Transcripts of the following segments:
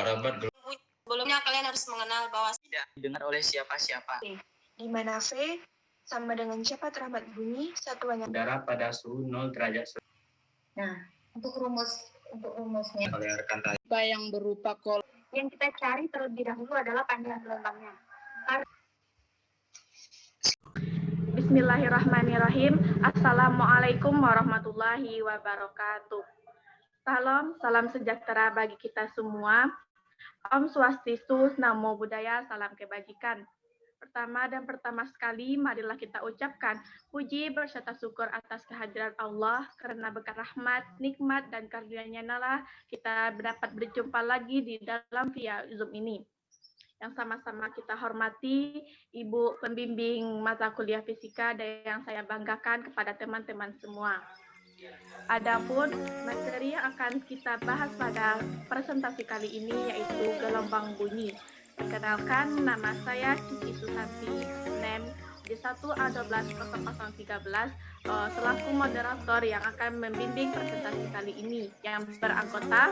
Merambat. Sebelumnya kalian harus mengenal bahwa tidak didengar oleh siapa-siapa. Di mana V sama dengan cepat rahmat bunyi satuannya Udara pada suhu 0 derajat. Nah, untuk rumusnya Apa yang berupa kol. yang kita cari terlebih dahulu adalah panjang gelombangnya. Bismillahirrahmanirrahim. Assalamualaikum warahmatullahi wabarakatuh. Salam sejahtera bagi kita semua. Om Swastiastu, Namo Buddhaya, salam kebajikan. Pertama sekali, marilah kita ucapkan puji berserta syukur atas kehadiran Allah, karena berkat rahmat, nikmat, dan karunia-Nya lah kita dapat berjumpa lagi di dalam via Zoom ini. Yang sama-sama kita hormati Ibu Pembimbing mata kuliah fisika dan yang saya banggakan kepada teman-teman semua. Adapun materi yang akan kita bahas pada presentasi kali ini yaitu gelombang bunyi. Perkenalkan, nama saya Cici Susanti, NEM J1A1200013, selaku moderator yang akan membimbing presentasi kali ini, yang beranggota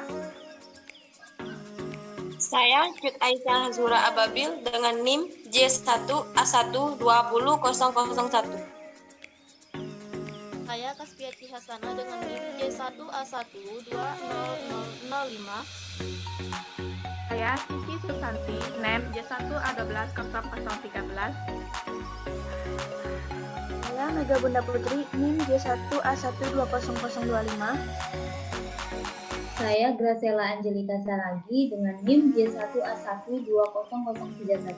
saya Cut Aisyah Hazura Ababil dengan NIM J1A1200001. Saya Kaspiati Hasanah dengan NIM J1A1200005. saya Cici Susanti, NEM J1A1200013. Saya Mega Bunda Putri, NIM J1A1200025. saya Graciela Angelika Saragi dengan NIM J1A1200031.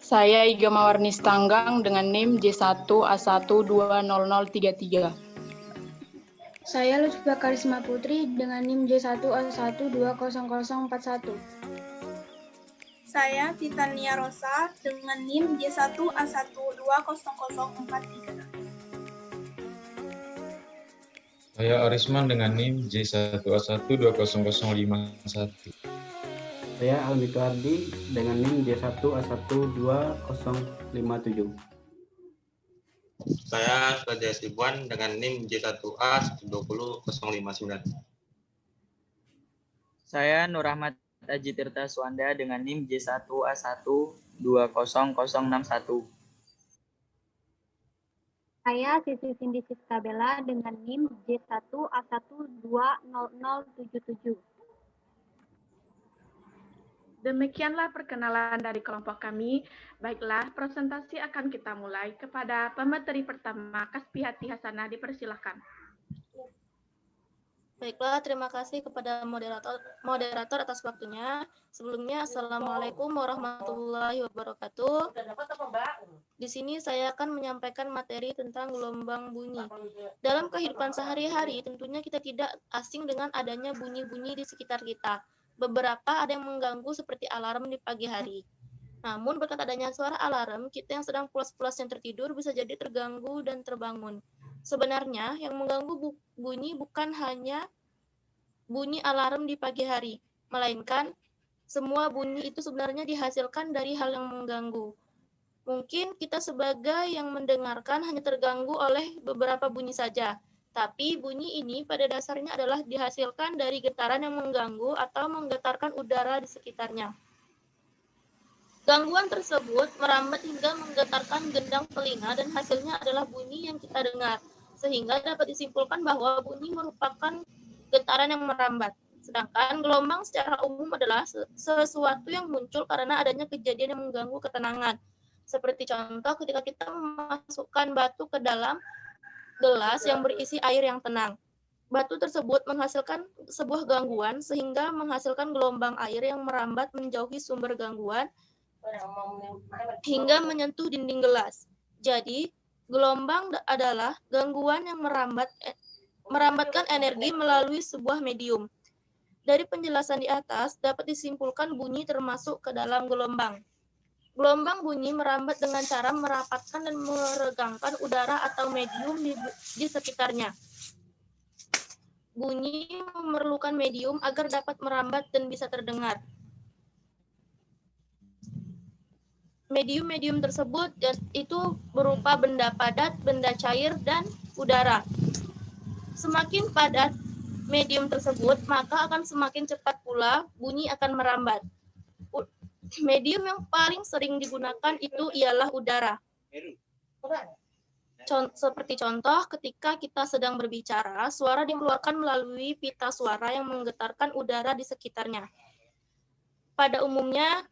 Saya Iga Mawarni Stanggang dengan NIM J1A1200033. Saya Lutfia Karisma Putri dengan NIM J1A1200041. Saya Titania Rosa dengan NIM J1A1200043. Saya Arisman dengan NIM J1A1200051. Saya Almito Ardi dengan NIM J1A12057. Saya Sudaya Sibuan dengan NIM J1A120059. Saya Nur Ahmad Aji Tirta Suanda dengan NIM J1A1200061. Saya Sisi Cindy Siskabela dengan NIM J1A1200077. Demikianlah perkenalan dari kelompok kami. Baiklah, presentasi akan kita mulai. Kepada pemateri pertama, Kaspiati Hasanah, dipersilakan. Baiklah, terima kasih kepada moderator atas waktunya. Sebelumnya, Assalamualaikum warahmatullahi wabarakatuh. Di sini saya akan menyampaikan materi tentang gelombang bunyi. Dalam kehidupan sehari-hari, tentunya kita tidak asing dengan adanya bunyi-bunyi di sekitar kita. Beberapa ada yang mengganggu seperti alarm di pagi hari. Namun berkat adanya suara alarm, kita yang sedang pulas-pulasnya tertidur bisa jadi terganggu dan terbangun. Sebenarnya yang mengganggu bunyi bukan hanya bunyi alarm di pagi hari, melainkan semua bunyi itu sebenarnya dihasilkan dari hal yang mengganggu. Mungkin kita sebagai yang mendengarkan hanya terganggu oleh beberapa bunyi saja. Tapi bunyi ini pada dasarnya adalah dihasilkan dari getaran yang mengganggu atau menggetarkan udara di sekitarnya. Gangguan tersebut merambat hingga menggetarkan gendang telinga dan hasilnya adalah bunyi yang kita dengar. Sehingga dapat disimpulkan bahwa bunyi merupakan getaran yang merambat. Sedangkan gelombang secara umum adalah sesuatu yang muncul karena adanya kejadian yang mengganggu ketenangan. Seperti contoh ketika kita memasukkan batu ke dalam gelas yang berisi air yang tenang. Batu tersebut menghasilkan sebuah gangguan sehingga menghasilkan gelombang air yang merambat menjauhi sumber gangguan hingga menyentuh dinding gelas. Jadi, gelombang adalah gangguan yang merambatkan energi melalui sebuah medium. Dari penjelasan di atas dapat disimpulkan bunyi termasuk ke dalam gelombang. Gelombang bunyi merambat dengan cara merapatkan dan meregangkan udara atau medium di sekitarnya. Bunyi memerlukan medium agar dapat merambat dan bisa terdengar. Medium-medium tersebut itu berupa benda padat, benda cair, dan udara. Semakin padat medium tersebut, maka akan semakin cepat pula bunyi akan merambat. Medium yang paling sering digunakan itu ialah udara. Seperti contoh, ketika kita sedang berbicara, suara dikeluarkan melalui pita suara yang menggetarkan udara di sekitarnya. Pada umumnya,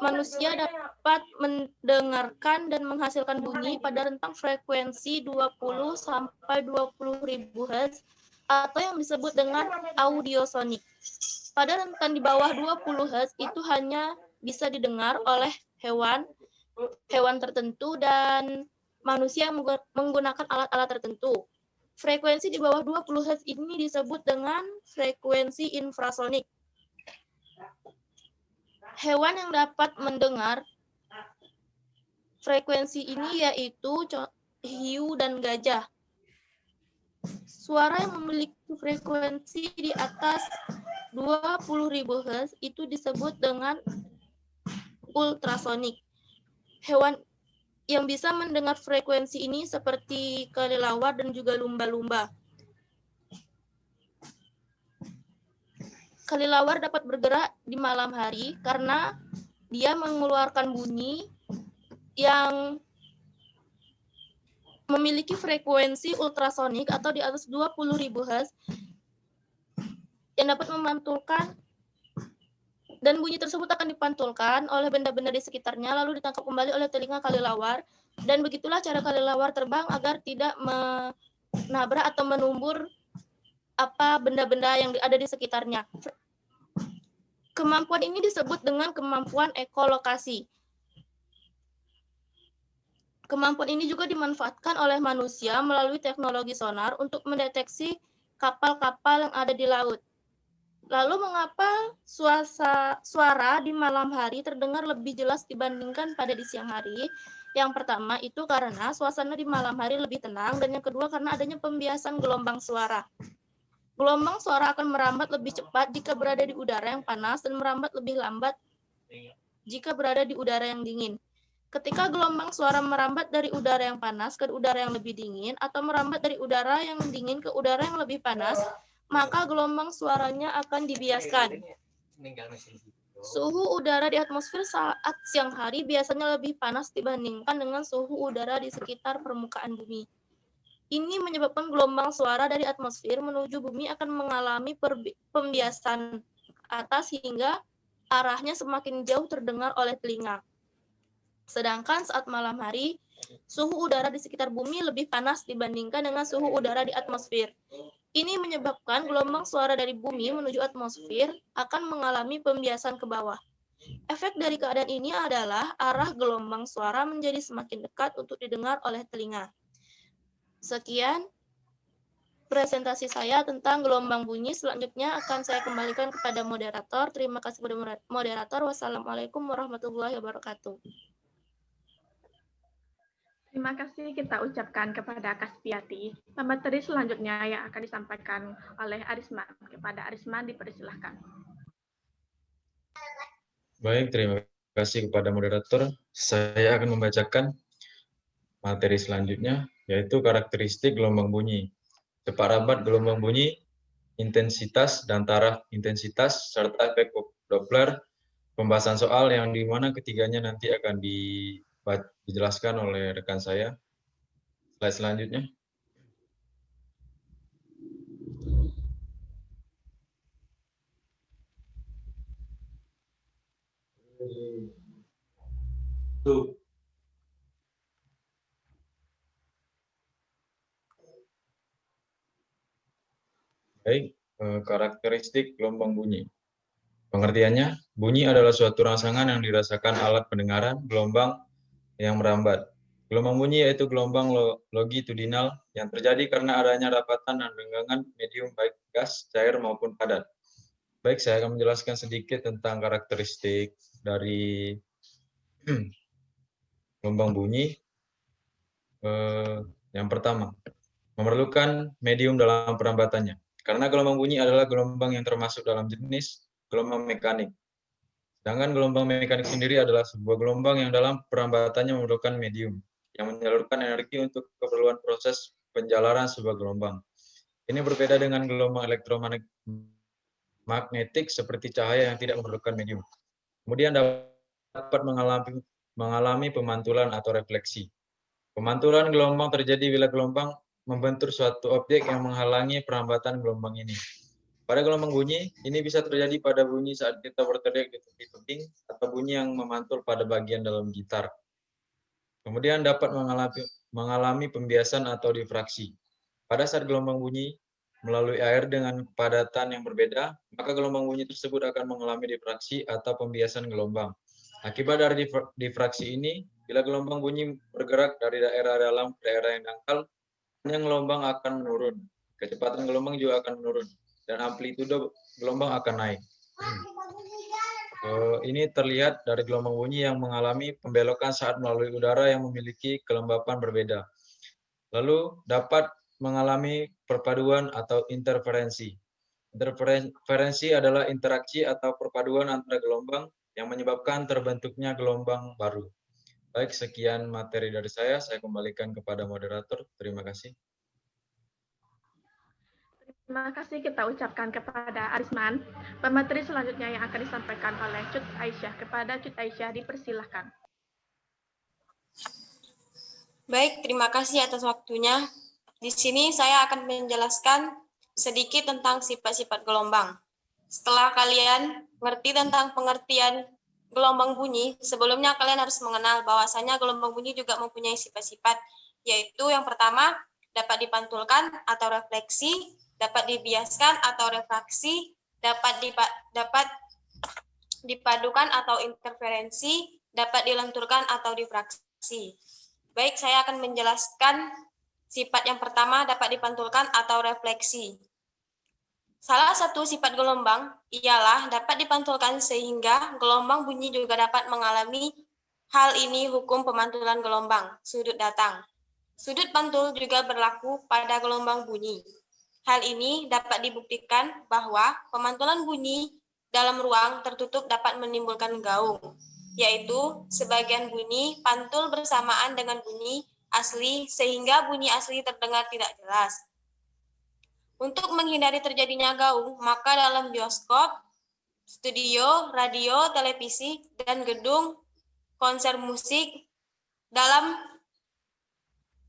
manusia dapat mendengarkan dan menghasilkan bunyi pada rentang frekuensi 20 sampai 20.000 Hz atau yang disebut dengan audiosonik. Pada rentan di bawah 20 Hz itu hanya bisa didengar oleh hewan tertentu dan manusia yang menggunakan alat-alat tertentu. Frekuensi di bawah 20 Hz ini disebut dengan frekuensi infrasonik. Hewan yang dapat mendengar frekuensi ini yaitu hiu dan gajah. Suara yang memiliki frekuensi di atas 20.000 Hz itu disebut dengan ultrasonik. Hewan yang bisa mendengar frekuensi ini seperti kelelawar dan juga lumba-lumba. Kelelawar dapat bergerak di malam hari karena dia mengeluarkan bunyi yang memiliki frekuensi ultrasonik atau di atas 20.000 Hz yang dapat memantulkan, dan bunyi tersebut akan dipantulkan oleh benda-benda di sekitarnya lalu ditangkap kembali oleh telinga kelelawar, dan begitulah cara kelelawar terbang agar tidak menabrak atau menumbur benda-benda yang ada di sekitarnya. Kemampuan ini disebut dengan kemampuan ekolokasi. Kemampuan ini juga dimanfaatkan oleh manusia melalui teknologi sonar untuk mendeteksi kapal-kapal yang ada di laut. Lalu mengapa suara di malam hari terdengar lebih jelas dibandingkan pada di siang hari? Yang pertama itu karena suasana di malam hari lebih tenang, dan yang kedua karena adanya pembiasan gelombang suara. Gelombang suara akan merambat lebih cepat jika berada di udara yang panas dan merambat lebih lambat jika berada di udara yang dingin. Ketika gelombang suara merambat dari udara yang panas ke udara yang lebih dingin atau merambat dari udara yang dingin ke udara yang lebih panas, maka gelombang suaranya akan dibiaskan. Suhu udara di atmosfer saat siang hari biasanya lebih panas dibandingkan dengan suhu udara di sekitar permukaan bumi. Ini menyebabkan gelombang suara dari atmosfer menuju bumi akan mengalami pembiasan atas hingga arahnya semakin jauh terdengar oleh telinga. Sedangkan saat malam hari, suhu udara di sekitar bumi lebih panas dibandingkan dengan suhu udara di atmosfer. Ini menyebabkan gelombang suara dari bumi menuju atmosfer akan mengalami pembiasan ke bawah. Efek dari keadaan ini adalah arah gelombang suara menjadi semakin dekat untuk didengar oleh telinga. Sekian presentasi saya tentang gelombang bunyi. Selanjutnya akan saya kembalikan kepada moderator. Terima kasih kepada moderator. Wassalamualaikum warahmatullahi wabarakatuh. Terima kasih kita ucapkan kepada Kaspiati. Materi selanjutnya yang akan disampaikan oleh Arisman. Kepada Arisman dipersilahkan. Baik, terima kasih kepada moderator. Saya akan membacakan materi selanjutnya, yaitu karakteristik gelombang bunyi. Cepat rambat gelombang bunyi, intensitas dan taraf intensitas, serta efek Doppler. Pembahasan soal yang di mana ketiganya nanti akan dijelaskan oleh rekan saya. Slide selanjutnya. Baik, karakteristik gelombang bunyi. Pengertiannya, bunyi adalah suatu rangsangan yang dirasakan alat pendengaran gelombang yang merambat. Gelombang bunyi yaitu gelombang longitudinal yang terjadi karena adanya rapatan dan renggangan medium baik gas, cair maupun padat. Baik, saya akan menjelaskan sedikit tentang karakteristik dari gelombang bunyi. Yang pertama, memerlukan medium dalam perambatannya. Karena gelombang bunyi adalah gelombang yang termasuk dalam jenis gelombang mekanik. Sedangkan gelombang mekanik sendiri adalah sebuah gelombang yang dalam perambatannya memerlukan medium yang menyalurkan energi untuk keperluan proses penjalaran sebuah gelombang. Ini berbeda dengan gelombang elektromagnetik seperti cahaya yang tidak memerlukan medium. Kemudian dapat mengalami pemantulan atau refleksi. Pemantulan gelombang terjadi bila gelombang membentur suatu objek yang menghalangi perambatan gelombang ini. Pada gelombang bunyi, ini bisa terjadi pada bunyi saat kita berteriak di tepi tebing atau bunyi yang memantul pada bagian dalam gitar. Kemudian dapat mengalami pembiasan atau difraksi. Pada saat gelombang bunyi melalui air dengan kepadatan yang berbeda, maka gelombang bunyi tersebut akan mengalami difraksi atau pembiasan gelombang. Akibat dari difraksi ini, bila gelombang bunyi bergerak dari daerah dalam ke daerah yang dangkal, panjang gelombang akan menurun, kecepatan gelombang juga akan menurun, dan amplitude gelombang akan naik. Ini terlihat dari gelombang bunyi yang mengalami pembelokan saat melalui udara yang memiliki kelembapan berbeda. Lalu dapat mengalami perpaduan atau interferensi. Interferensi adalah interaksi atau perpaduan antara gelombang yang menyebabkan terbentuknya gelombang baru. Baik, sekian materi dari saya kembalikan kepada moderator. Terima kasih. Terima kasih kita ucapkan kepada Arisman. Pemateri selanjutnya yang akan disampaikan oleh Cut Aisyah. Kepada Cut Aisyah dipersilahkan. Baik, terima kasih atas waktunya. Di sini saya akan menjelaskan sedikit tentang sifat-sifat gelombang. Setelah kalian mengerti tentang pengertian gelombang bunyi, sebelumnya kalian harus mengenal bahwasanya gelombang bunyi juga mempunyai sifat-sifat, yaitu yang pertama, dapat dipantulkan atau refleksi, dapat dibiaskan atau refraksi, dapat dipadukan atau interferensi, dapat dilenturkan atau difraksi. Baik, saya akan menjelaskan sifat yang pertama, dapat dipantulkan atau refleksi. Salah satu sifat gelombang ialah dapat dipantulkan sehingga gelombang bunyi juga dapat mengalami hal ini hukum pemantulan gelombang, sudut datang. Sudut pantul juga berlaku pada gelombang bunyi. Hal ini dapat dibuktikan bahwa pemantulan bunyi dalam ruang tertutup dapat menimbulkan gaung, yaitu sebagian bunyi pantul bersamaan dengan bunyi asli sehingga bunyi asli terdengar tidak jelas. Untuk menghindari terjadinya gaung, maka dalam bioskop, studio, radio, televisi, dan gedung konser musik, dalam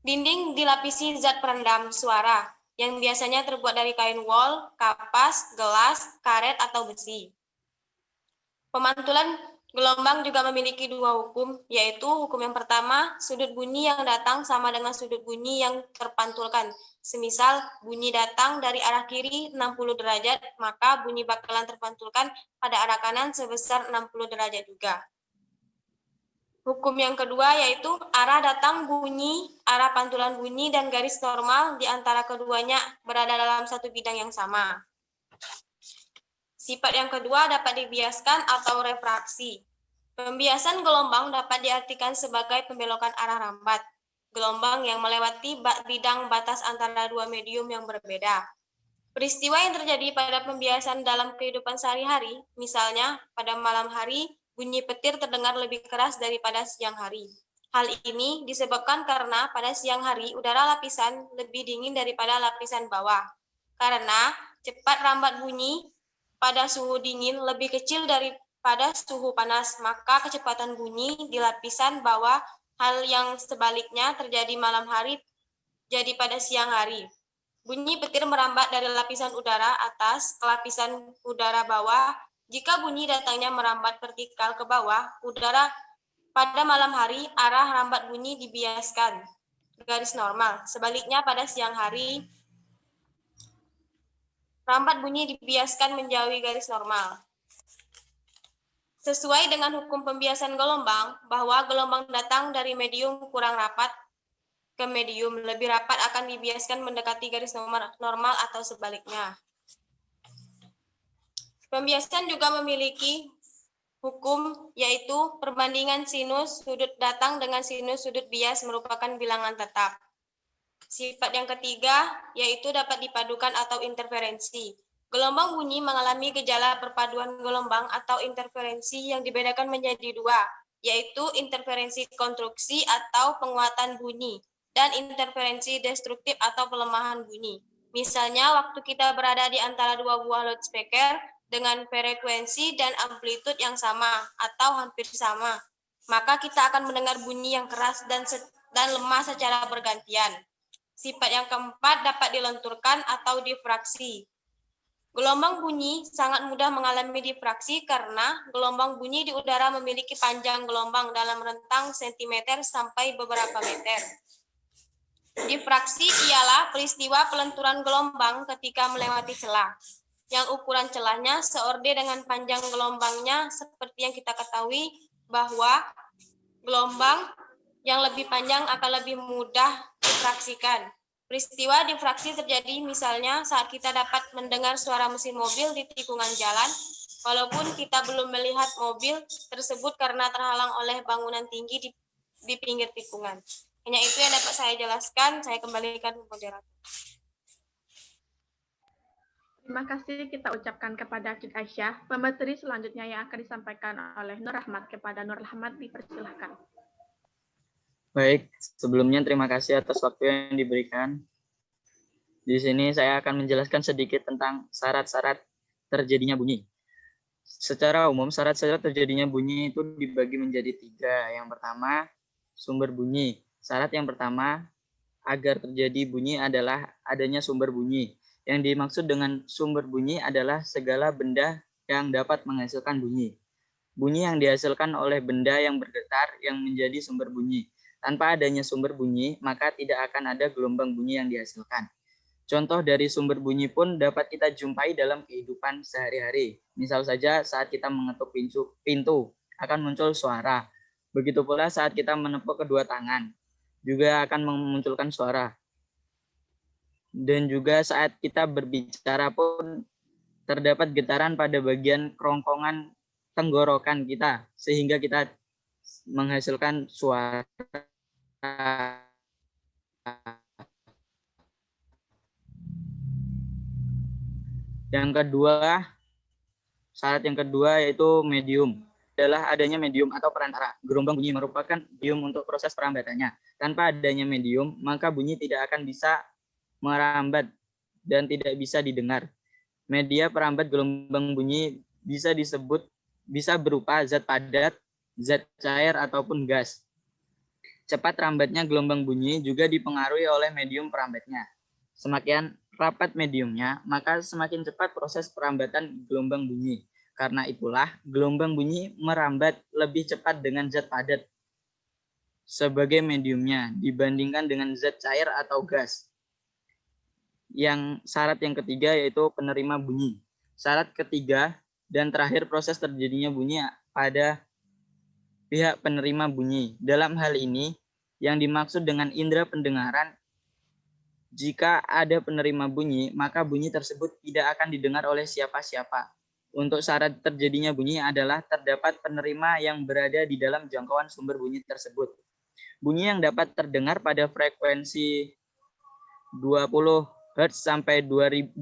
dinding dilapisi zat peredam suara yang biasanya terbuat dari kain wol, kapas, gelas, karet, atau besi. Pemantulan gelombang juga memiliki dua hukum, yaitu hukum yang pertama, sudut bunyi yang datang sama dengan sudut bunyi yang terpantulkan. Semisal bunyi datang dari arah kiri 60 derajat, maka bunyi bakalan terpantulkan pada arah kanan sebesar 60 derajat juga. Hukum yang kedua yaitu arah datang bunyi, arah pantulan bunyi, dan garis normal di antara keduanya berada dalam satu bidang yang sama. Sifat yang kedua dapat dibiaskan atau refraksi. Pembiasan gelombang dapat diartikan sebagai pembelokan arah rambat. Gelombang yang melewati bidang batas antara dua medium yang berbeda. Peristiwa yang terjadi pada pembiasan dalam kehidupan sehari-hari, misalnya pada malam hari, bunyi petir terdengar lebih keras daripada siang hari. Hal ini disebabkan karena pada siang hari udara lapisan lebih dingin daripada lapisan bawah. Karena cepat rambat bunyi pada suhu dingin lebih kecil daripada suhu panas, maka kecepatan bunyi di lapisan bawah. Hal yang sebaliknya terjadi malam hari jadi pada siang hari. Bunyi petir merambat dari lapisan udara atas ke lapisan udara bawah. Jika bunyi datangnya merambat vertikal ke bawah, udara pada malam hari, arah rambat bunyi dibiaskan, garis normal. Sebaliknya pada siang hari, rambat bunyi dibiaskan menjauhi garis normal. Sesuai dengan hukum pembiasan gelombang, bahwa gelombang datang dari medium kurang rapat ke medium lebih rapat akan dibiaskan mendekati garis normal atau sebaliknya. Pembiasan juga memiliki hukum, yaitu perbandingan sinus sudut datang dengan sinus sudut bias merupakan bilangan tetap. Sifat yang ketiga, yaitu dapat dipadukan atau interferensi. Gelombang bunyi mengalami gejala perpaduan gelombang atau interferensi yang dibedakan menjadi dua, yaitu interferensi konstruksi atau penguatan bunyi, dan interferensi destruktif atau pelemahan bunyi. Misalnya, waktu kita berada di antara dua buah loudspeaker dengan frekuensi dan amplitude yang sama atau hampir sama, maka kita akan mendengar bunyi yang keras dan lemah secara bergantian. Sifat yang keempat dapat dilenturkan atau difraksi. Gelombang bunyi sangat mudah mengalami difraksi karena gelombang bunyi di udara memiliki panjang gelombang dalam rentang sentimeter sampai beberapa meter. Difraksi ialah peristiwa pelenturan gelombang ketika melewati celah, yang ukuran celahnya seorde dengan panjang gelombangnya, seperti yang kita ketahui bahwa gelombang yang lebih panjang akan lebih mudah difraksikan. Peristiwa difraksi terjadi misalnya saat kita dapat mendengar suara mesin mobil di tikungan jalan, walaupun kita belum melihat mobil tersebut karena terhalang oleh bangunan tinggi di pinggir tikungan. Hanya itu yang dapat saya jelaskan. Saya kembalikan ke moderator. Terima kasih kita ucapkan kepada Cik Aisyah. Pemateri selanjutnya yang akan disampaikan oleh Nur Rahmat. Kepada Nur Rahmat dipersilahkan. Baik, sebelumnya terima kasih atas waktu yang diberikan. Di sini saya akan menjelaskan sedikit tentang syarat-syarat terjadinya bunyi. Secara umum, syarat-syarat terjadinya bunyi itu dibagi menjadi 3. Yang pertama, sumber bunyi. Syarat yang pertama, agar terjadi bunyi adalah adanya sumber bunyi. Yang dimaksud dengan sumber bunyi adalah segala benda yang dapat menghasilkan bunyi. Bunyi yang dihasilkan oleh benda yang bergetar yang menjadi sumber bunyi. Tanpa adanya sumber bunyi, maka tidak akan ada gelombang bunyi yang dihasilkan. Contoh dari sumber bunyi pun dapat kita jumpai dalam kehidupan sehari-hari. Misal saja saat kita mengetuk pintu akan muncul suara. Begitu pula saat kita menepuk kedua tangan, juga akan memunculkan suara. Dan juga saat kita berbicara pun terdapat getaran pada bagian kerongkongan tenggorokan kita, sehingga kita menghasilkan suara. Yang kedua, syarat yang kedua yaitu medium. Adalah adanya medium atau perantara. Gelombang bunyi merupakan medium untuk proses perambatannya. Tanpa adanya medium, maka bunyi tidak akan bisa merambat dan tidak bisa didengar. Media perambat gelombang bunyi bisa berupa zat padat, zat cair, ataupun gas. Cepat rambatnya gelombang bunyi juga dipengaruhi oleh medium perambatnya. Semakin rapat mediumnya, maka semakin cepat proses perambatan gelombang bunyi. Karena itulah, gelombang bunyi merambat lebih cepat dengan zat padat sebagai mediumnya dibandingkan dengan zat cair atau gas. Syarat yang ketiga yaitu penerima bunyi. Syarat ketiga dan terakhir proses terjadinya bunyi pada pihak penerima bunyi. Dalam hal ini, yang dimaksud dengan indera pendengaran, jika ada penerima bunyi, maka bunyi tersebut tidak akan didengar oleh siapa-siapa. Untuk syarat terjadinya bunyi adalah terdapat penerima yang berada di dalam jangkauan sumber bunyi tersebut. Bunyi yang dapat terdengar pada frekuensi 20 Hz sampai 20.000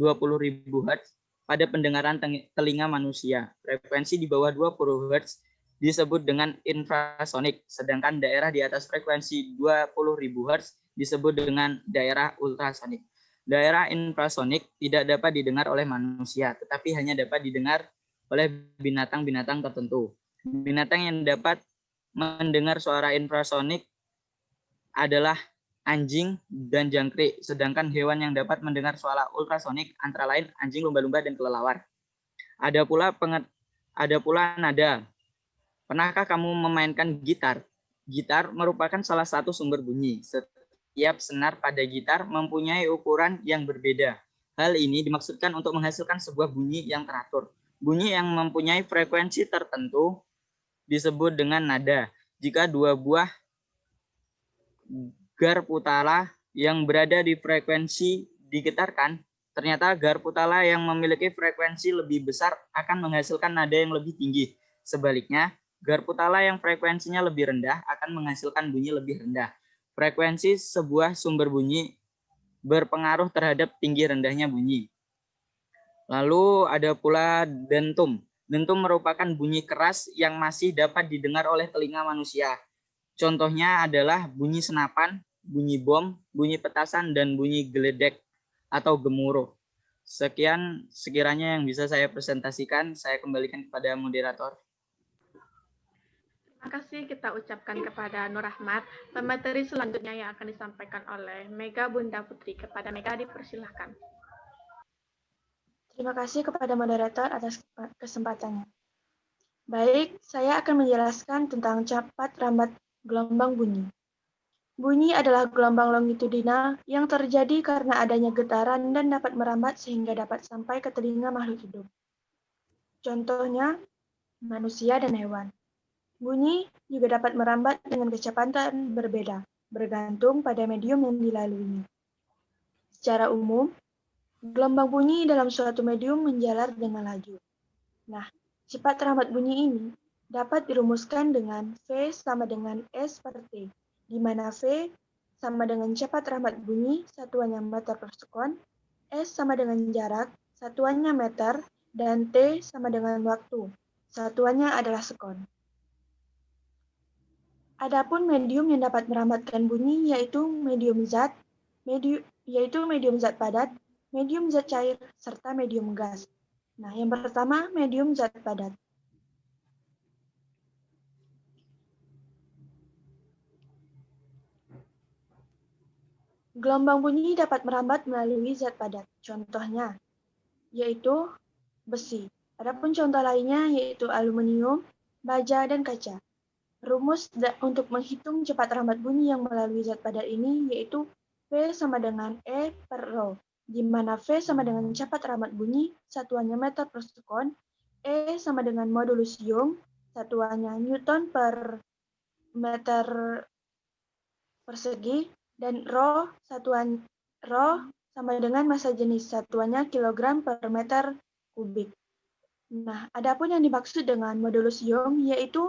Hz pada pendengaran telinga manusia. Frekuensi di bawah 20 Hz disebut dengan infrasonik, sedangkan daerah di atas frekuensi 20.000 Hz disebut dengan daerah ultrasonik. Daerah infrasonik tidak dapat didengar oleh manusia, tetapi hanya dapat didengar oleh binatang-binatang tertentu. Binatang yang dapat mendengar suara infrasonik adalah anjing dan jangkrik, sedangkan hewan yang dapat mendengar suara ultrasonik antara lain anjing, lumba-lumba, dan kelelawar. Ada pula nada. Pernahkah kamu memainkan gitar? Gitar merupakan salah satu sumber bunyi. Setiap senar pada gitar mempunyai ukuran yang berbeda. Hal ini dimaksudkan untuk menghasilkan sebuah bunyi yang teratur. Bunyi yang mempunyai frekuensi tertentu disebut dengan nada. Jika dua buah garputala yang berada di frekuensi digetarkan, ternyata garputala yang memiliki frekuensi lebih besar akan menghasilkan nada yang lebih tinggi. Sebaliknya, garputala yang frekuensinya lebih rendah akan menghasilkan bunyi lebih rendah. Frekuensi sebuah sumber bunyi berpengaruh terhadap tinggi rendahnya bunyi. Lalu ada pula dentum. Dentum merupakan bunyi keras yang masih dapat didengar oleh telinga manusia. Contohnya adalah bunyi senapan, bunyi bom, bunyi petasan, dan bunyi geledek. atau gemuruh. Sekian sekiranya yang bisa saya presentasikan, saya kembalikan kepada moderator. Terima kasih kita ucapkan kepada Nur Rahmat. Pemateri selanjutnya yang akan disampaikan oleh Mega Bunda Putri. Kepada Mega dipersilahkan. Terima kasih kepada moderator atas kesempatannya. Baik, saya akan menjelaskan tentang cepat rambat gelombang bunyi. Bunyi adalah gelombang longitudinal yang terjadi karena adanya getaran dan dapat merambat sehingga dapat sampai ke telinga makhluk hidup. Contohnya, manusia dan hewan. Bunyi juga dapat merambat dengan kecepatan berbeda, bergantung pada medium yang dilaluinya. Secara umum, gelombang bunyi dalam suatu medium menjalar dengan laju. Nah, cepat rambat bunyi ini dapat dirumuskan dengan V sama dengan S per T, di mana V sama dengan cepat rambat bunyi, satuannya meter per sekon, S sama dengan jarak, satuannya meter, dan T sama dengan waktu, satuannya adalah sekon. Adapun medium yang dapat merambatkan bunyi yaitu medium zat padat, medium zat cair, serta medium gas. Nah, yang pertama medium zat padat. Gelombang bunyi dapat merambat melalui zat padat. Contohnya yaitu besi. Adapun contoh lainnya yaitu aluminium, baja, dan kaca. Rumus untuk menghitung cepat rambat bunyi yang melalui zat padat ini yaitu V sama dengan E per Rho, di mana V sama dengan cepat rambat bunyi, satuannya meter per sekon, E sama dengan modulus Young, satuannya Newton per meter persegi, dan Rho sama dengan massa jenis, satuannya kilogram per meter kubik. Nah, adapun yang dimaksud dengan modulus Young yaitu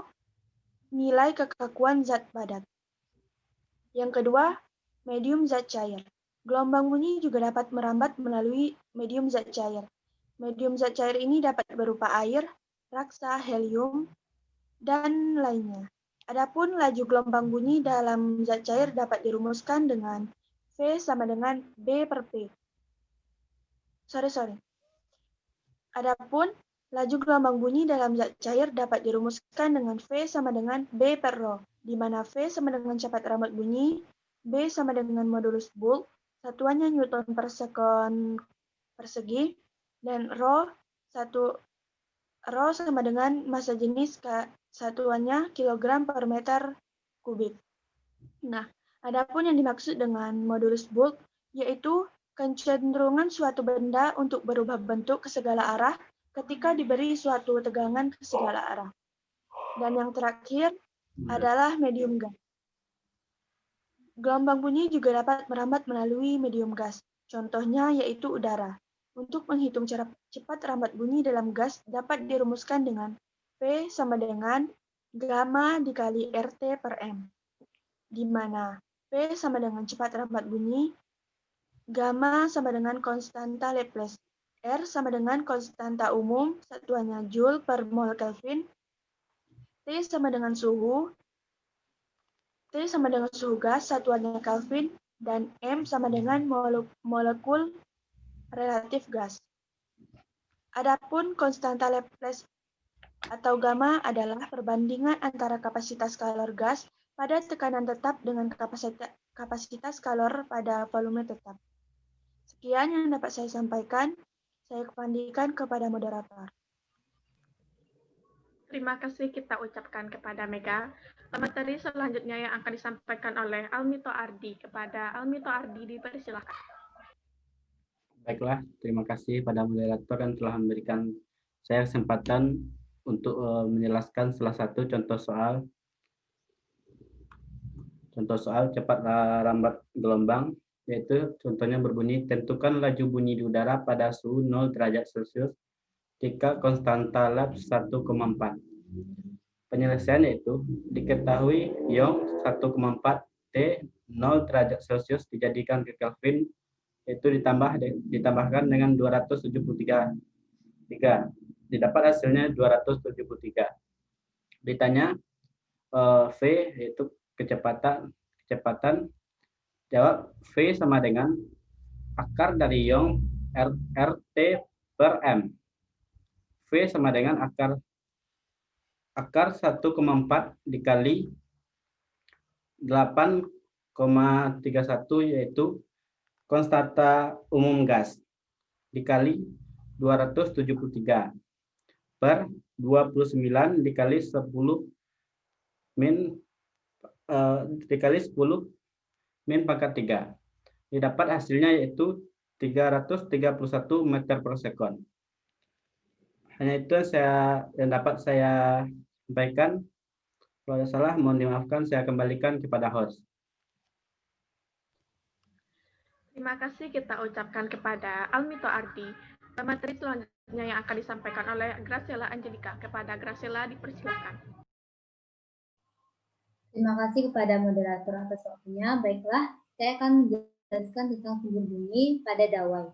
nilai kekakuan zat padat. Yang kedua, medium zat cair. Gelombang bunyi juga dapat merambat melalui medium zat cair. Medium zat cair ini dapat berupa air, raksa, helium, dan lainnya. Adapun laju gelombang bunyi dalam zat cair dapat dirumuskan dengan V sama dengan B per P. Adapun laju gelombang bunyi dalam zat cair dapat dirumuskan dengan V sama dengan B per Rho, di mana V sama dengan cepat rambat bunyi, B sama dengan modulus bulk, satuannya Newton per sekon persegi, dan Rho sama dengan massa jenis, satuannya kilogram per meter kubik. Nah, adapun yang dimaksud dengan modulus bulk yaitu kecenderungan suatu benda untuk berubah bentuk ke segala arah ketika diberi suatu tegangan ke segala arah. Dan yang terakhir adalah medium gas. Gelombang bunyi juga dapat merambat melalui medium gas. Contohnya yaitu udara. Untuk menghitung cepat rambat bunyi dalam gas dapat dirumuskan dengan P sama dengan gamma dikali RT per M. Di mana P sama dengan cepat rambat bunyi, gamma sama dengan konstanta Laplace, R sama dengan konstanta umum, satuannya Joule per mol Kelvin, T sama dengan suhu gas, satuannya Kelvin, dan M sama dengan molekul relatif gas. Adapun konstanta Laplace atau gamma adalah perbandingan antara kapasitas kalor gas pada tekanan tetap dengan kapasitas kalor pada volume tetap. Sekian yang dapat saya sampaikan. Saya kembalikan kepada moderator. Terima kasih kita ucapkan kepada Mega. Materi selanjutnya yang akan disampaikan oleh Almito Ardi. Kepada Almito Ardi dipersilakan. Baiklah, terima kasih pada moderator yang telah memberikan saya kesempatan untuk menjelaskan salah satu contoh soal cepat rambat gelombang, yaitu contohnya berbunyi, tentukan laju bunyi di udara pada suhu 0 derajat Celcius ketika konstanta Lap 1,4. Penyelesaian yaitu diketahui Young 1,4 T 0 derajat Celcius dijadikan ke Kelvin, yaitu ditambahkan dengan 273. Didapat hasilnya 273. Ditanya V yaitu kecepatan, jawab V sama dengan akar dari ion RT per M. V sama dengan akar 1,4 dikali 8,31 yaitu konstanta umum gas dikali 273 per 29 dikali 10 dikali 10 min pangkat 3. Didapat hasilnya yaitu 331 meter per sekon. Hanya itu yang dapat saya sampaikan. Kalau ada salah mohon dimaafkan, saya kembalikan kepada host. Terima kasih kita ucapkan kepada Almito Ardi. Materi selanjutnya yang akan disampaikan oleh Graciela Angelika. Kepada Graciela dipersilakan. Terima kasih kepada moderator atas waktunya. Baiklah, saya akan menjelaskan tentang sumber bunyi pada dawai.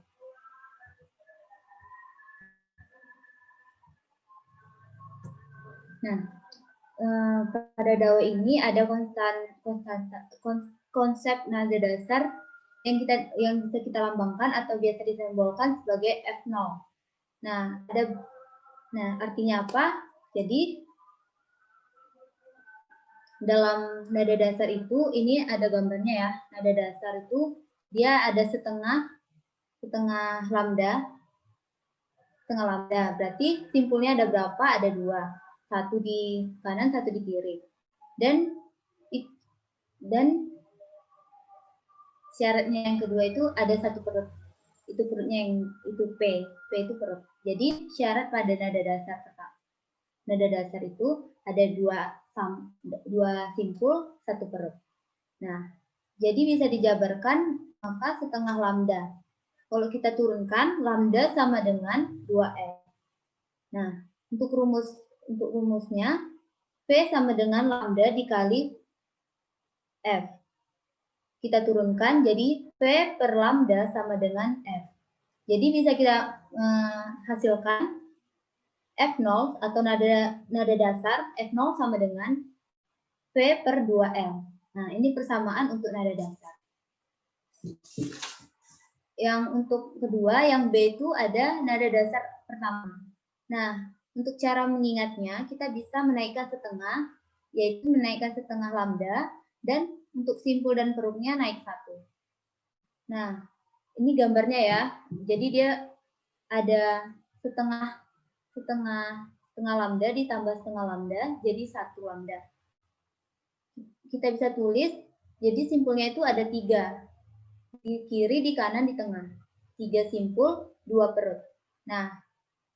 Nah, pada dawai ini ada konsep nada dasar yang bisa kita lambangkan atau biasa disimbolkan sebagai F0. Nah, artinya apa? Jadi dalam nada dasar itu, ini ada gambarnya ya. Nada dasar itu dia ada setengah lambda. Setengah lambda. Berarti simpulnya ada berapa? Ada 2. Satu di kanan, satu di kiri. Dan syaratnya yang kedua itu ada satu perut. Itu perutnya itu P. P itu perut. Jadi syarat pada nada dasar itu ada 2 simpul, 1 perut. Nah, jadi bisa dijabarkan maka setengah lambda. Kalau kita turunkan, lambda sama dengan 2L. Nah, untuk rumusnya, P sama dengan lambda dikali F. Kita turunkan, jadi P per lambda sama dengan F. Jadi bisa kita hasilkan F0 atau nada dasar F0 sama dengan P per 2L. Nah, ini persamaan untuk nada dasar. Yang untuk kedua, yang B itu ada nada dasar pertama. Nah, untuk cara mengingatnya, kita bisa menaikkan setengah, yaitu menaikkan setengah lambda, dan untuk simpul dan perutnya naik 1. Nah, ini gambarnya ya. Jadi dia ada setengah lambda ditambah setengah lambda, jadi 1 lambda. Kita bisa tulis, jadi simpulnya itu ada 3. Di kiri, di kanan, di tengah. 3 simpul, 2 perut. Nah,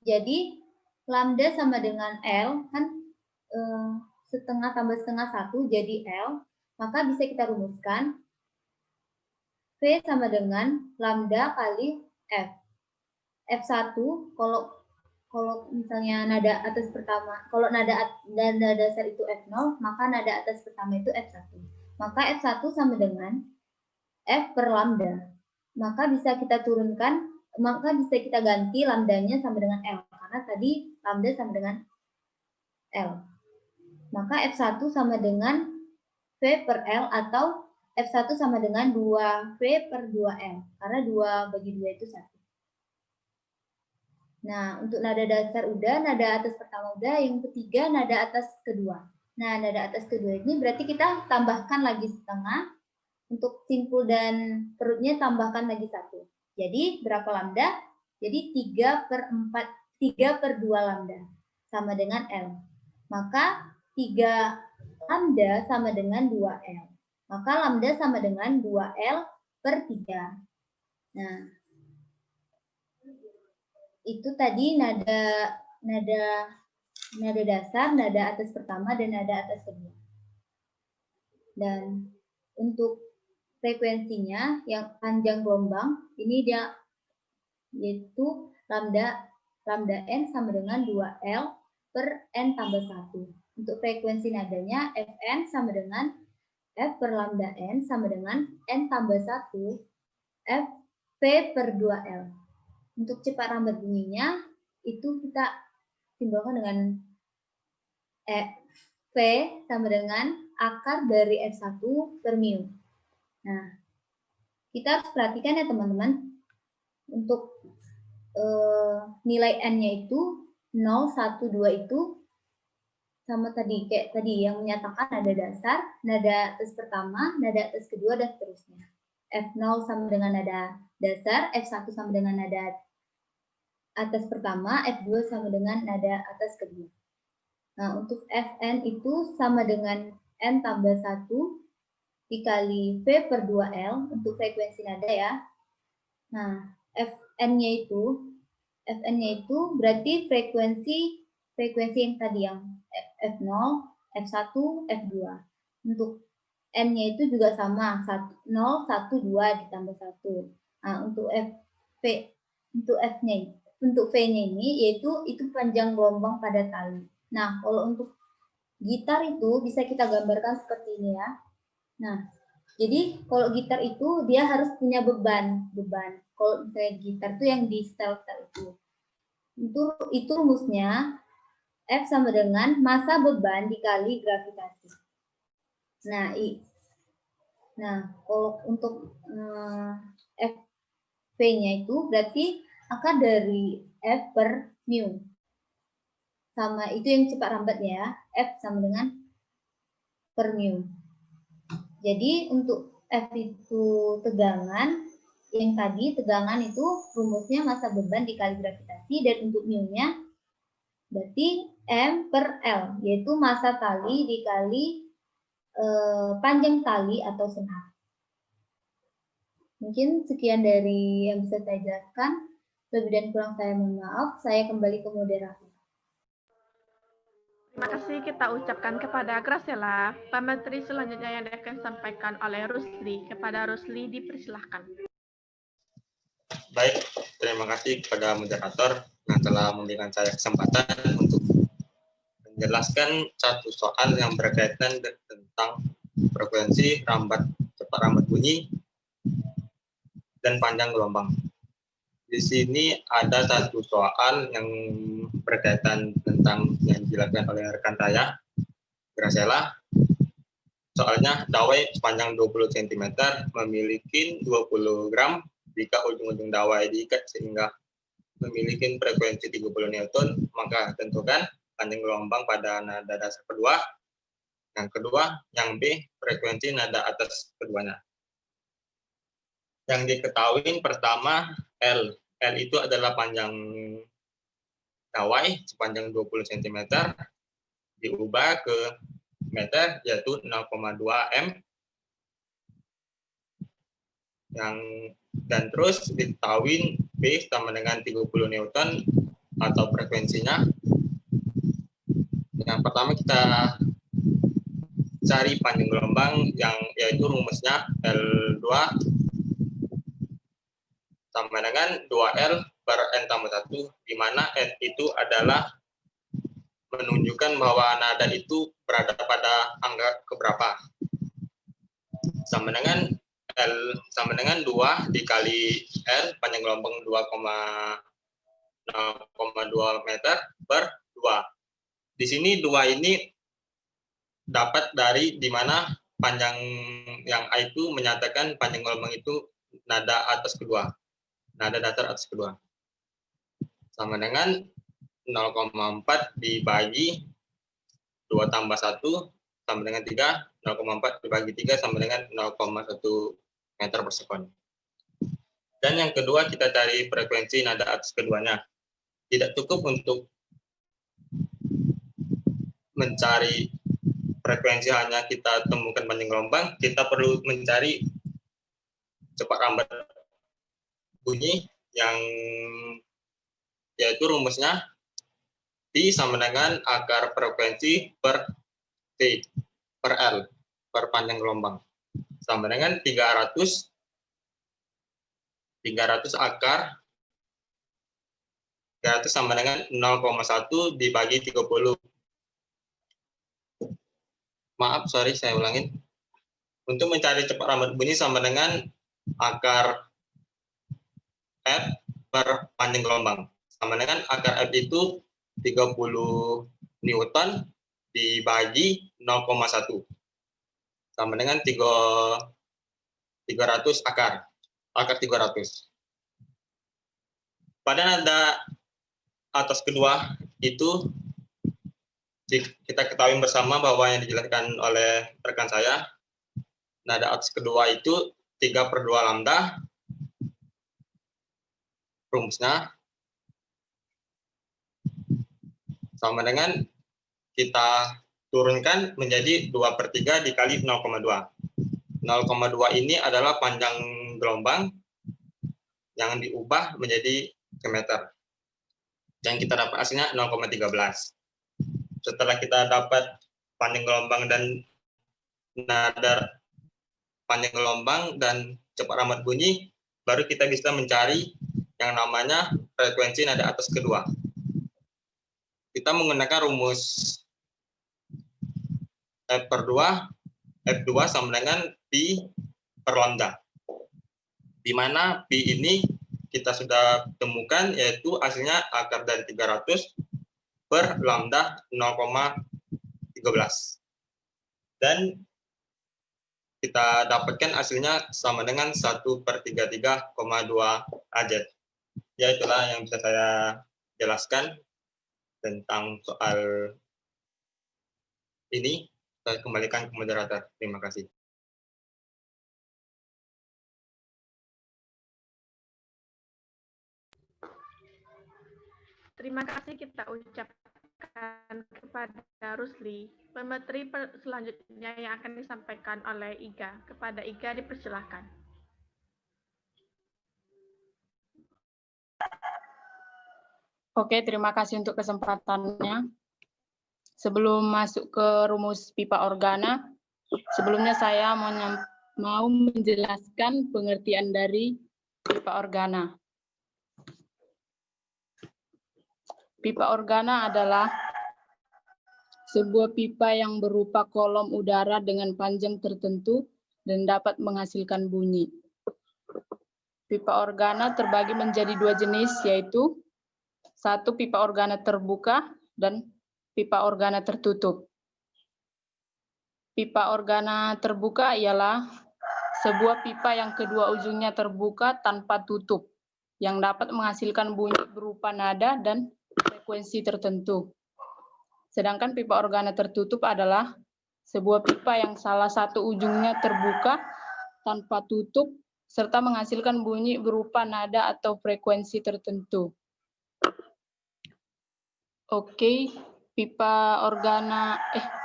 jadi lambda sama dengan L, kan setengah tambah setengah 1 jadi L, maka bisa kita rumuskan V sama dengan lambda kali F. F1 kalau misalnya nada atas pertama, kalau nada dasar itu F0, maka nada atas pertama itu F1. Maka F1 sama dengan F per lambda. Maka bisa kita turunkan, maka bisa kita ganti lambdanya sama dengan L. Karena tadi lambda sama dengan L. Maka F1 sama dengan V per L atau F1 sama dengan 2V per 2L. Karena 2 bagi 2 itu 1. Nah, untuk nada dasar udah, nada atas pertama udah, yang ketiga nada atas kedua. Nah, nada atas kedua ini berarti kita tambahkan lagi setengah, untuk simpul dan perutnya tambahkan lagi 1. Jadi, berapa lambda? Jadi 3 per 2 lambda, sama dengan L. Maka 3 lambda sama dengan 2L. Maka lambda sama dengan 2L per 3. Nah, itu tadi nada dasar, nada atas pertama, dan nada atas kedua. Dan untuk frekuensinya yang panjang gelombang, ini dia yaitu lambda n sama dengan 2L per n tambah 1. Untuk frekuensi nadanya Fn sama dengan F per lambda n sama dengan n tambah 1 F P per 2L. Untuk cepat rambat bunyinya, itu kita simbolkan dengan V sama dengan akar dari F1 per mu. Nah, kita harus perhatikan ya teman-teman, untuk nilai n-nya itu 0, 1, 2 itu sama tadi, kayak tadi yang menyatakan nada dasar, nada atas pertama, nada atas kedua, dan seterusnya. F0 sama dengan nada dasar, F1 sama dengan nada atas pertama, F2 sama dengan nada atas kedua. Nah, untuk Fn itu sama dengan N tambah 1 dikali V per 2L untuk frekuensi nada ya. Nah, Fn-nya itu berarti frekuensi yang tadi yang F0, F1, F2. Untuk N-nya itu juga sama, 0, 1, 2 ditambah 1. Nah, untuk V-nya ini yaitu itu panjang gelombang pada tali. Nah, kalau untuk gitar itu bisa kita gambarkan seperti ini ya. Nah, jadi kalau gitar itu dia harus punya beban. Kalau misalnya gitar itu yang di stel-stel itu. Itu rumusnya F sama dengan massa beban dikali gravitasi. Nah, kalau untuk F-nya itu berarti akar dari F per mu. Sama itu yang cepat rambatnya ya. F sama dengan per mu. Jadi untuk F itu tegangan, yang tadi tegangan itu rumusnya massa beban dikali gravitasi, dan untuk mu-nya berarti M per L, yaitu massa tali dikali panjang tali atau senar. Mungkin sekian dari yang bisa saya jelaskan. Lebih dan kurang saya mohon maaf. Saya kembali ke moderator. Terima kasih kita ucapkan kepada Graciela. Pemateri selanjutnya yang akan disampaikan oleh Rusli. Kepada Rusli dipersilahkan. Baik, terima kasih kepada moderator yang telah memberikan saya kesempatan untuk menjelaskan satu soal yang berkaitan tentang frekuensi cepat rambat bunyi dan panjang gelombang. Di sini ada satu soal yang berkaitan tentang yang dijelaskan oleh rekan saya, Graciela. Soalnya dawai sepanjang 20 cm memiliki 20 gram jika ujung-ujung dawai diikat sehingga memiliki frekuensi 30 Newton, maka tentukan panjang gelombang pada nada dasar kedua. Yang kedua, yang B, frekuensi nada atas keduanya. Yang diketahui pertama, L. L itu adalah panjang dawai sepanjang 20 cm diubah ke meter, yaitu 0,2 M. Dan terus diketahui B sama dengan 30 Newton atau frekuensinya. Yang pertama kita cari panjang gelombang yaitu rumusnya L2 sama dengan 2L per N tambah 1, di mana N itu adalah menunjukkan bahwa nada itu berada pada angka keberapa. Sama dengan L sama dengan 2 dikali L, panjang gelombang 2,2 meter per 2. Di sini 2 ini dapat dari di mana panjang yang A itu menyatakan panjang gelombang itu nada atas kedua. Nada dasar atas kedua. Sama dengan 0,4 dibagi 2 tambah 1 sama dengan 3, 0,4 dibagi 3 sama dengan 0,1 meter per sekon. Dan yang kedua kita cari frekuensi nada atas keduanya. Tidak cukup untuk mencari frekuensi hanya kita temukan panjang gelombang, kita perlu mencari cepat rambat bunyi yang yaitu rumusnya T sama dengan akar frekuensi per T per L per panjang gelombang sama dengan 300 akar 300 sama dengan 0,1 dibagi 30. Maaf, sorry, saya ulangin. Untuk mencari cepat rambat bunyi sama dengan akar F per panjang gelombang. Sama dengan akar F itu 30 Newton dibagi 0,1. Sama dengan 300 akar 300. pada nada atas kedua itu kita ketahui bersama bahwa yang dijelaskan oleh rekan saya, nada atas kedua itu 3/2 lambda, rumusnya sama dengan kita turunkan menjadi 2/3 dikali 0,2. 0,2 ini adalah panjang gelombang yang diubah menjadi ke meter. Dan kita dapat hasilnya 0,13. Setelah kita dapat panjang gelombang dan nada panjang gelombang dan cepat rambat bunyi, baru kita bisa mencari yang namanya frekuensi nada atas kedua. Kita menggunakan rumus F2 sama dengan pi per lambda. Di mana pi ini kita sudah temukan yaitu hasilnya akar dari 300 per lambda 0,13. Dan kita dapatkan hasilnya sama dengan 1/33,2 AZ. Ya, itulah yang bisa saya jelaskan tentang soal ini. Saya kembalikan ke moderator. Terima kasih. Terima kasih kita ucapkan kepada Rusli. Pemateri selanjutnya yang akan disampaikan oleh Iga. Kepada Iga dipersilahkan. Oke, terima kasih untuk kesempatannya. Sebelum masuk ke rumus pipa organa, sebelumnya saya mau menjelaskan pengertian dari pipa organa. Pipa organa adalah sebuah pipa yang berupa kolom udara dengan panjang tertentu dan dapat menghasilkan bunyi. Pipa organa terbagi menjadi 2 jenis, yaitu 1 pipa organa terbuka dan pipa organa tertutup. Pipa organa terbuka ialah sebuah pipa yang kedua ujungnya terbuka tanpa tutup, yang dapat menghasilkan bunyi berupa nada dan frekuensi tertentu. Sedangkan pipa organa tertutup adalah sebuah pipa yang salah satu ujungnya terbuka tanpa tutup, serta menghasilkan bunyi berupa nada atau frekuensi tertentu. Oke. Pipa organa,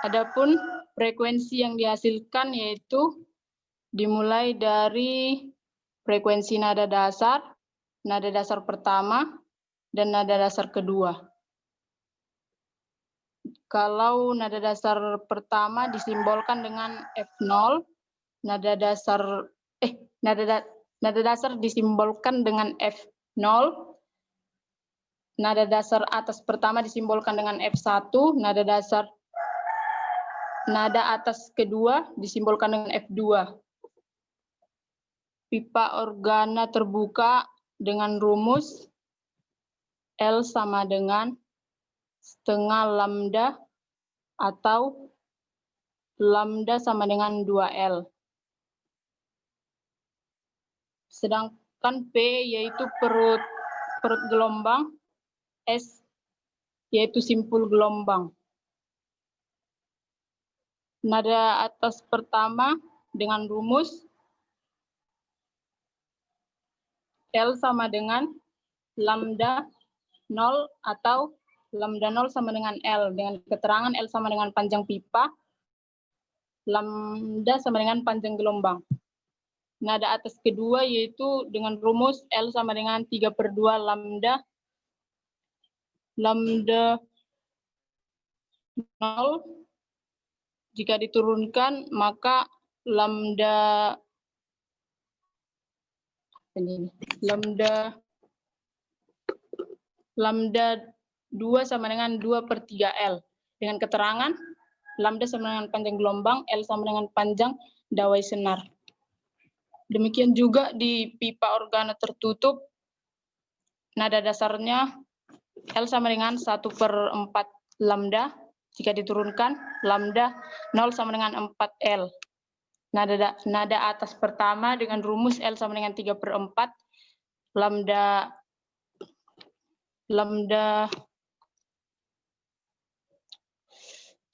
adapun frekuensi yang dihasilkan yaitu dimulai dari frekuensi nada dasar pertama, dan nada dasar kedua. Kalau nada dasar pertama disimbolkan dengan F0, nada dasar disimbolkan dengan F0, nada dasar atas pertama disimbolkan dengan F1, nada atas kedua disimbolkan dengan F2. Pipa organa terbuka dengan rumus L sama dengan setengah lambda atau lambda sama dengan 2L. Sedangkan P yaitu perut gelombang, S yaitu simpul gelombang. Nada atas pertama dengan rumus L sama dengan lambda 0 atau lambda 0 sama dengan L, dengan keterangan L sama dengan panjang pipa, lambda sama dengan panjang gelombang. Nada atas kedua yaitu dengan rumus L sama dengan 3/2 lambda 0. Jika diturunkan maka lambda 2 sama dengan 2/3L. Dengan keterangan lambda sama dengan panjang gelombang, L sama dengan panjang dawai senar. Demikian juga di pipa organa tertutup, nada dasarnya L sama dengan 1/4 lambda. Jika diturunkan, lambda 0 sama dengan 4L. Nada atas pertama dengan rumus L sama dengan 3/4 lambda lambda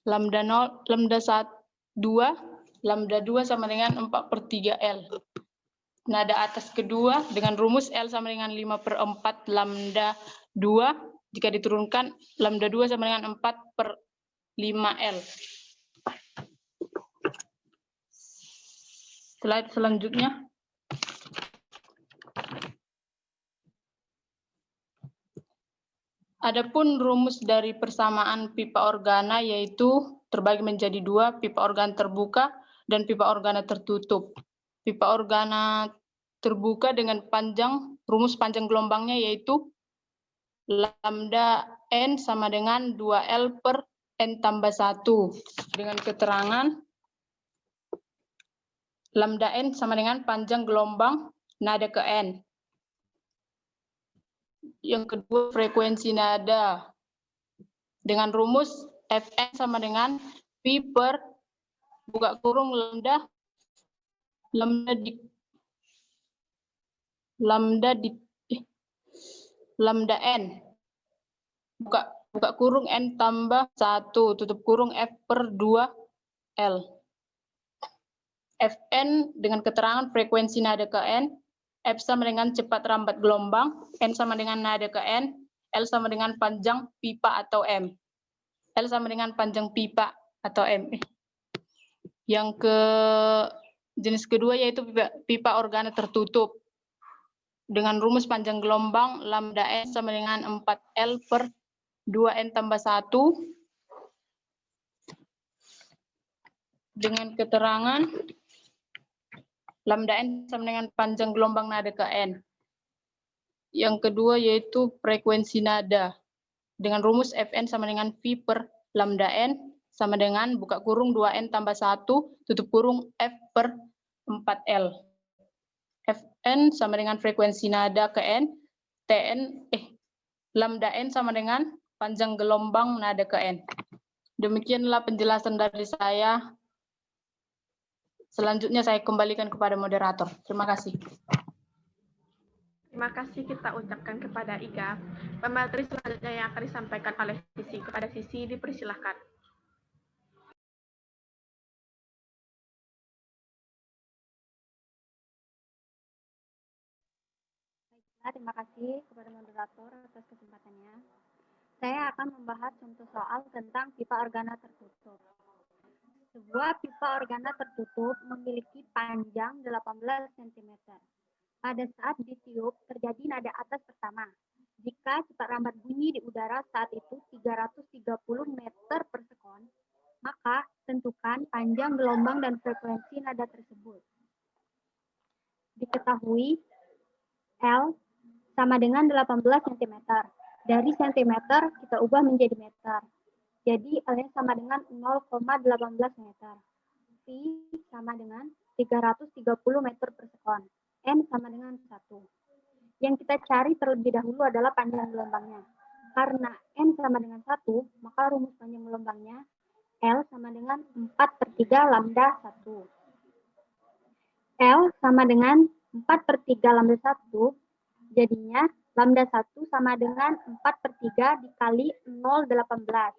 0, lambda 2, lambda 2 sama dengan 4/3 L. Nada atas kedua dengan rumus L sama dengan 5/4 lambda 2. Jika diturunkan, lambda 2 sama dengan 4/5L. Slide selanjutnya. Adapun rumus dari persamaan pipa organa yaitu terbagi menjadi dua, pipa organa terbuka dan pipa organa tertutup. Pipa organa terbuka dengan rumus panjang gelombangnya yaitu lambda N sama dengan 2L per N tambah 1. Dengan keterangan lambda N sama dengan panjang gelombang nada ke N. Yang kedua, frekuensi nada. Dengan rumus Fn sama dengan Pi per buka kurung lambda N. Buka kurung N tambah 1, tutup kurung F per 2L. Fn dengan keterangan frekuensi nada ke N, F sama dengan cepat rambat gelombang, N sama dengan nada ke N, L sama dengan panjang pipa atau M. L sama dengan panjang pipa atau M. Yang jenis kedua yaitu pipa organa tertutup. Dengan rumus panjang gelombang, lambda N sama dengan 4L per 2N tambah 1. Dengan keterangan lambda N sama dengan panjang gelombang nada ke N. Yang kedua yaitu frekuensi nada. Dengan rumus Fn sama dengan V per lambda N sama dengan buka kurung 2N tambah 1, tutup kurung F per 4L. Fn sama dengan frekuensi nada ke N, lambda N sama dengan panjang gelombang nada ke N. Demikianlah penjelasan dari saya. Selanjutnya saya kembalikan kepada moderator. Terima kasih. Terima kasih kita ucapkan kepada Iga. Pemateri selanjutnya yang akan disampaikan oleh Sisi. Kepada Sisi dipersilahkan. Terima kasih kepada moderator atas kesempatannya. Saya akan membahas contoh soal tentang pipa organa tertutup. Sebuah pipa organa tertutup memiliki panjang 18 cm. Pada saat ditiup, terjadi nada atas pertama. Jika cepat rambat bunyi di udara saat itu 330 meter per sekon, maka tentukan panjang gelombang dan frekuensi nada tersebut. Diketahui L sama dengan 18 cm. Dari cm kita ubah menjadi meter. Jadi L sama dengan 0,18 meter. V sama dengan 330 meter per sekon. N sama dengan 1. Yang kita cari terlebih dahulu adalah panjang gelombangnya. Karena N sama dengan 1, maka rumus panjang gelombangnya L sama dengan 4/3 lambda 1. L sama dengan 4/3 lambda 1, jadinya lambda 1 sama dengan 4/3 dikali 0,18.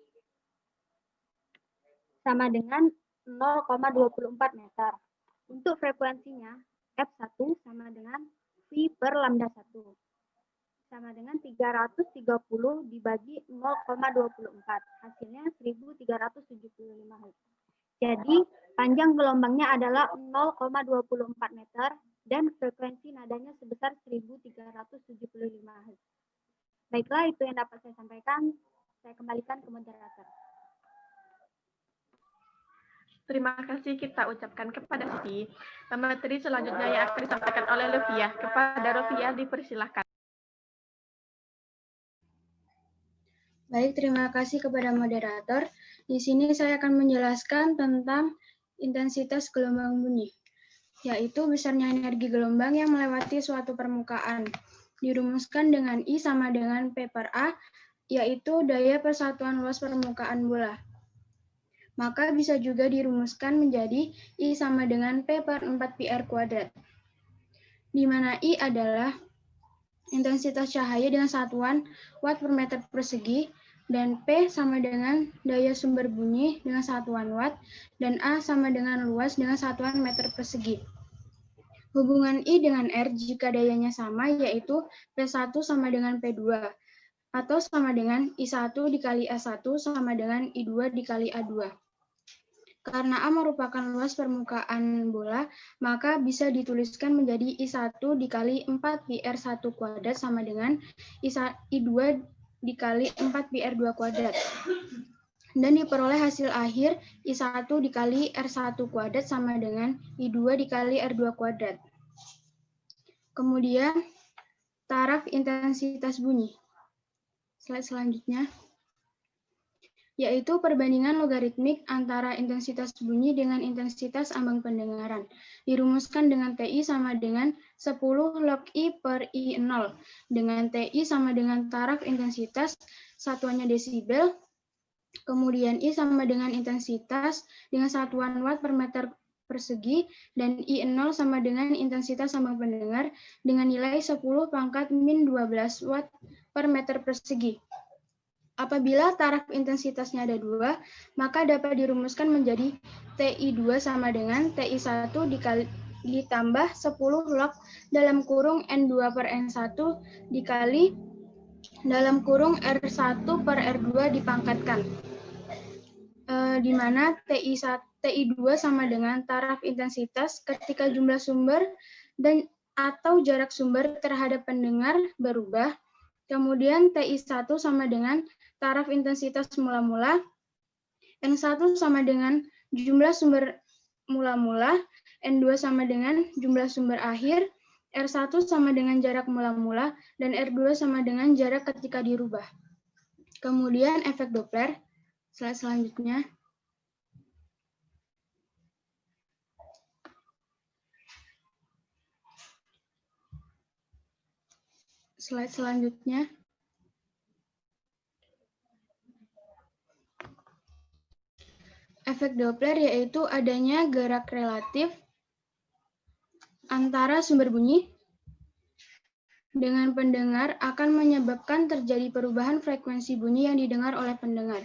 Sama dengan 0,24 meter. Untuk frekuensinya, F1 sama dengan V per lambda 1. Sama dengan 330 dibagi 0,24. Hasilnya 1375 Hz. Jadi, panjang gelombangnya adalah 0,24 meter dan frekuensi nadanya sebesar 1375 Hz. Baiklah, itu yang dapat saya sampaikan. Saya kembalikan ke moderator. Terima kasih kita ucapkan kepada Sisi. Pemateri selanjutnya yang akan disampaikan oleh Lufia. Kepada Lufia dipersilahkan. Baik, terima kasih kepada moderator. Di sini saya akan menjelaskan tentang intensitas gelombang bunyi, yaitu besarnya energi gelombang yang melewati suatu permukaan. Dirumuskan dengan I sama dengan P per A, yaitu daya persatuan luas permukaan bola. Maka bisa juga dirumuskan menjadi I sama dengan P per 4 pi R kuadrat, di mana I adalah intensitas cahaya dengan satuan watt per meter persegi, dan P sama dengan daya sumber bunyi dengan satuan watt, dan A sama dengan luas dengan satuan meter persegi. Hubungan I dengan R jika dayanya sama, yaitu P1 sama dengan P2, atau sama dengan I1 dikali A1 sama dengan I2 dikali A2. Karena A merupakan luas permukaan bola, maka bisa dituliskan menjadi I1 dikali 4 pi R1 kuadrat sama dengan I2 dikali 4 pi R2 kuadrat. Dan diperoleh hasil akhir I1 dikali R1 kuadrat sama dengan I2 dikali R2 kuadrat. Kemudian, taraf intensitas bunyi. Slide selanjutnya, yaitu perbandingan logaritmik antara intensitas bunyi dengan intensitas ambang pendengaran. Dirumuskan dengan TI sama dengan 10 log I per I0, dengan TI sama dengan taraf intensitas, satuannya desibel, kemudian I sama dengan intensitas dengan satuan watt per meter persegi, dan I0 sama dengan intensitas ambang pendengar dengan nilai 10 pangkat min 12 watt per meter persegi. Apabila taraf intensitasnya ada 2, maka dapat dirumuskan menjadi TI2 sama dengan TI1 ditambah 10 log dalam kurung N2 per N1 dikali dalam kurung R1 per R2 dipangkatkan. Di mana TI2 sama dengan taraf intensitas ketika jumlah sumber dan atau jarak sumber terhadap pendengar berubah. Kemudian TI1 sama dengan taraf intensitas mula-mula, N1 sama dengan jumlah sumber mula-mula, N2 sama dengan jumlah sumber akhir, R1 sama dengan jarak mula-mula, dan R2 sama dengan jarak ketika dirubah. Kemudian efek Doppler, slide selanjutnya. Slide selanjutnya. Efek Doppler yaitu adanya gerak relatif antara sumber bunyi dengan pendengar akan menyebabkan terjadi perubahan frekuensi bunyi yang didengar oleh pendengar.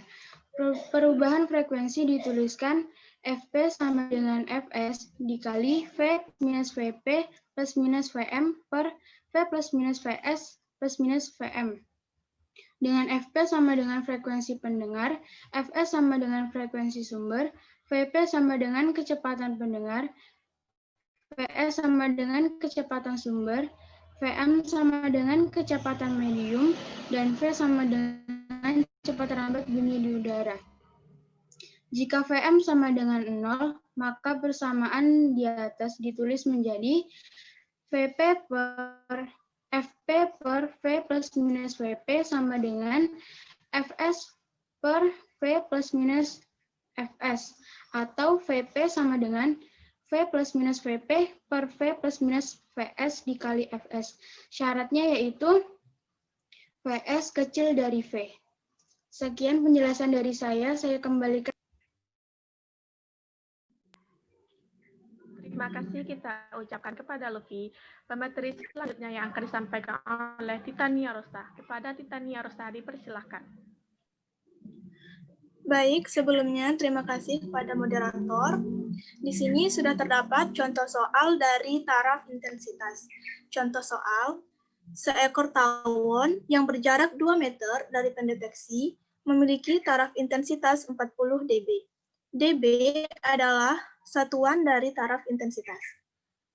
Perubahan frekuensi dituliskan Fp sama dengan Fs dikali V minus Vp plus minus Vm per V plus minus Vs plus minus Vm. Dengan Fp sama dengan frekuensi pendengar, Fs sama dengan frekuensi sumber, Vp sama dengan kecepatan pendengar, Vs sama dengan kecepatan sumber, Vm sama dengan kecepatan medium, dan V sama dengan kecepatan rambat bunyi di udara. Jika Vm sama dengan 0, maka persamaan di atas ditulis menjadi Vp per Fp per V plus minus Vp sama dengan Fs per V plus minus Fs, atau Vp sama dengan V plus minus Vp per V plus minus Vs dikali Fs. Syaratnya yaitu Vs kecil dari V. Sekian penjelasan dari saya kembalikan. Terima kasih kita ucapkan kepada Luffy. Pemateri selanjutnya yang akan disampaikan oleh Titania Rosa. Kepada Titania Rosa dipersilahkan. Baik, sebelumnya terima kasih kepada moderator. Di sini sudah terdapat contoh soal dari taraf intensitas. Contoh soal, seekor tawon yang berjarak 2 meter dari pendeteksi memiliki taraf intensitas 40 dB. dB adalah satuan dari taraf intensitas.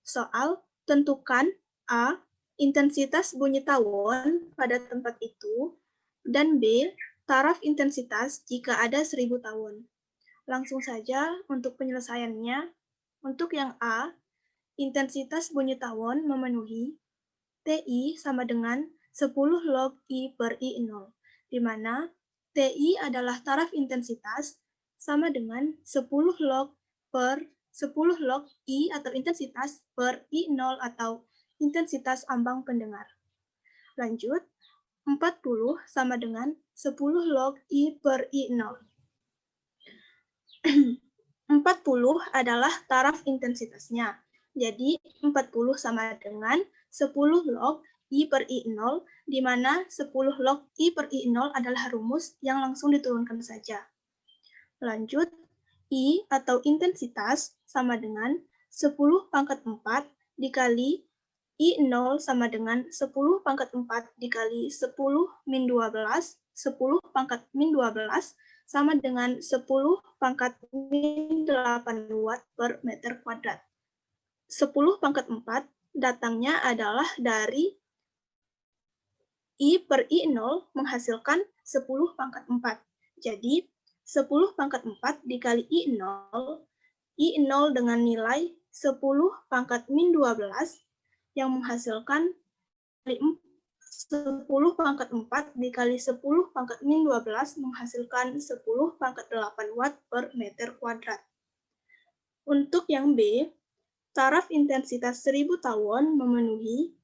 Soal, tentukan A, intensitas bunyi tawon pada tempat itu, dan B, taraf intensitas jika ada 1000 tawon. Langsung saja untuk penyelesaiannya. Untuk yang A, intensitas bunyi tawon memenuhi TI sama dengan 10 log I per I0, di mana TI adalah taraf intensitas sama dengan 10 log per 10 log I atau intensitas per I0 atau intensitas ambang pendengar. Lanjut, 40 sama dengan 10 log I per I0. 40 adalah taraf intensitasnya. Jadi 40 sama dengan 10 log I per I0, di mana 10 log I per I0 adalah rumus yang langsung diturunkan saja. Lanjut, I atau intensitas sama dengan 10 pangkat 4 dikali I0 sama dengan 10 pangkat 4 dikali 10 min 12, 10 pangkat min 12 sama dengan 10 pangkat min 8 watt per meter kuadrat. 10 pangkat 4 datangnya adalah dari I per I0 menghasilkan 10 pangkat 4. Jadi, 10 pangkat 4 dikali I0 dengan nilai 10 pangkat min 12 yang menghasilkan 10 pangkat 4 dikali 10 pangkat min 12 menghasilkan 10 pangkat 8 watt per meter kuadrat. Untuk yang B, taraf intensitas 1000 tawon memenuhi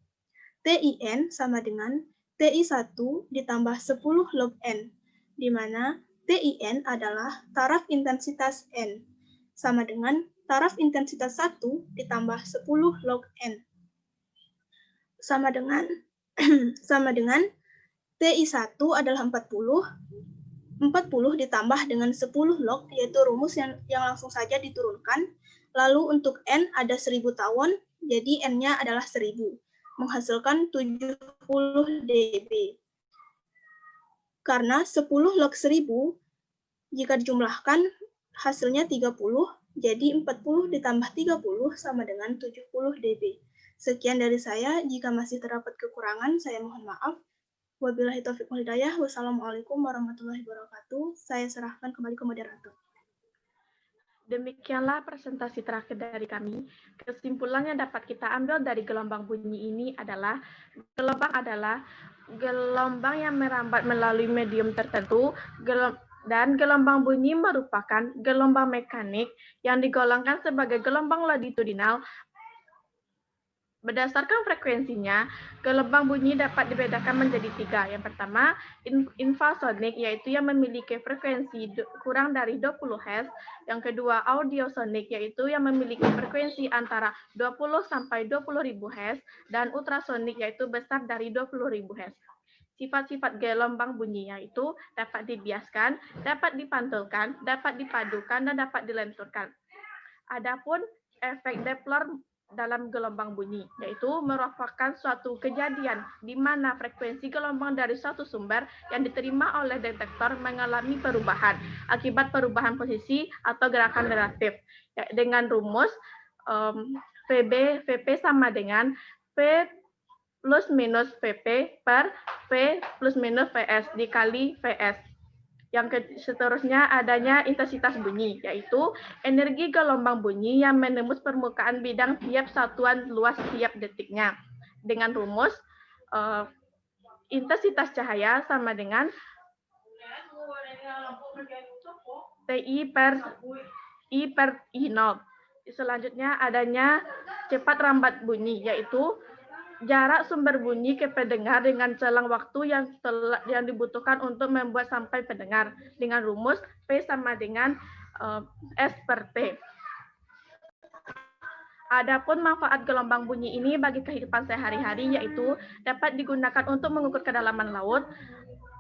TIN sama dengan TI1 ditambah 10 log N, di mana TIN adalah taraf intensitas N, sama dengan taraf intensitas 1 ditambah 10 log N. Sama dengan TI1 adalah 40 ditambah dengan 10 log, yaitu rumus yang langsung saja diturunkan. Lalu untuk N ada 1000 tawon, jadi N-nya adalah 1000, menghasilkan 70 dB. Karena 10 log 1000, jika dijumlahkan hasilnya 30, jadi 40 ditambah 30 sama dengan 70 dB. Sekian dari saya, jika masih terdapat kekurangan, saya mohon maaf. Wabillahi taufiq wal hidayah. Wassalamualaikum warahmatullahi wabarakatuh. Saya serahkan kembali ke moderator. Demikianlah presentasi terakhir dari kami. Kesimpulan yang dapat kita ambil dari gelombang bunyi ini adalah gelombang yang merambat melalui medium tertentu, dan gelombang bunyi merupakan gelombang mekanik yang digolongkan sebagai gelombang longitudinal. Berdasarkan frekuensinya, gelombang bunyi dapat dibedakan menjadi 3. Yang pertama, infrasonik, yaitu yang memiliki frekuensi kurang dari 20 Hz. Yang kedua, audiosonik, yaitu yang memiliki frekuensi antara 20 sampai 20.000 Hz. Dan ultrasonik, yaitu besar dari 20.000 Hz. Sifat-sifat gelombang bunyi yaitu dapat dibiaskan, dapat dipantulkan, dapat dipadukan, dan dapat dilenturkan. Adapun efek Doppler dalam gelombang bunyi, yaitu merupakan suatu kejadian di mana frekuensi gelombang dari suatu sumber yang diterima oleh detektor mengalami perubahan akibat perubahan posisi atau gerakan relatif. Dengan rumus VP sama dengan V plus minus VP per V plus minus VS dikali VS. Yang seterusnya adanya intensitas bunyi, yaitu energi gelombang bunyi yang menembus permukaan bidang tiap satuan luas tiap detiknya. Dengan rumus intensitas cahaya sama dengan TI per I0. Selanjutnya adanya cepat rambat bunyi, yaitu jarak sumber bunyi ke pendengar dengan selang waktu yang dibutuhkan untuk membuat sampai pendengar, dengan rumus P sama dengan S per T. Adapun manfaat gelombang bunyi ini bagi kehidupan sehari-hari, yaitu dapat digunakan untuk mengukur kedalaman laut,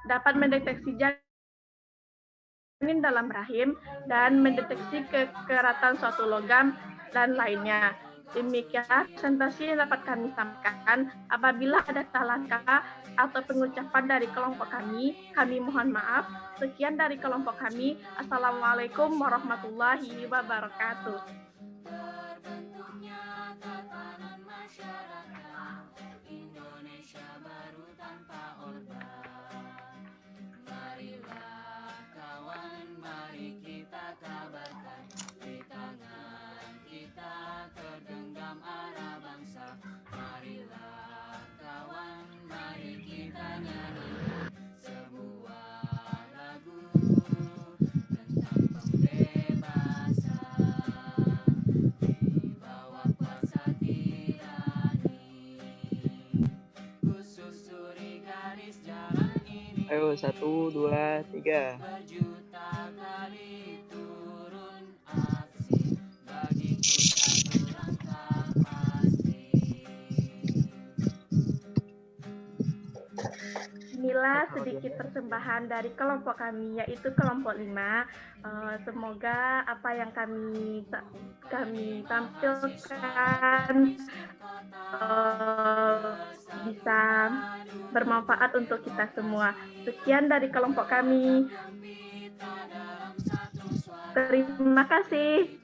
dapat mendeteksi janin dalam rahim, dan mendeteksi kekeratan suatu logam, dan lainnya. Demikian presentasi yang dapat kami sampaikan. Apabila ada salah kata atau pengucapan dari kelompok kami mohon maaf. Sekian dari kelompok kami. Assalamualaikum warahmatullahi wabarakatuh. Indonesia baru tanpa orba. Marilah kawan, mari kita kabarkan di tangan kita tergenggam arah bangsa. Marilah kawan, mari kita nyanyikan sebuah lagu tentang pembebasan di bawah kuasa tirani. Kususuri garis jalan ini. Ayo 1, 2, 3. Berjuta kali turun aksi bagiku satu langkah pasti. sedikit persembahan dari kelompok kami, yaitu kelompok 5. Semoga apa yang kami tampilkan bisa bermanfaat untuk kita semua. Sekian dari kelompok kami. Terima kasih.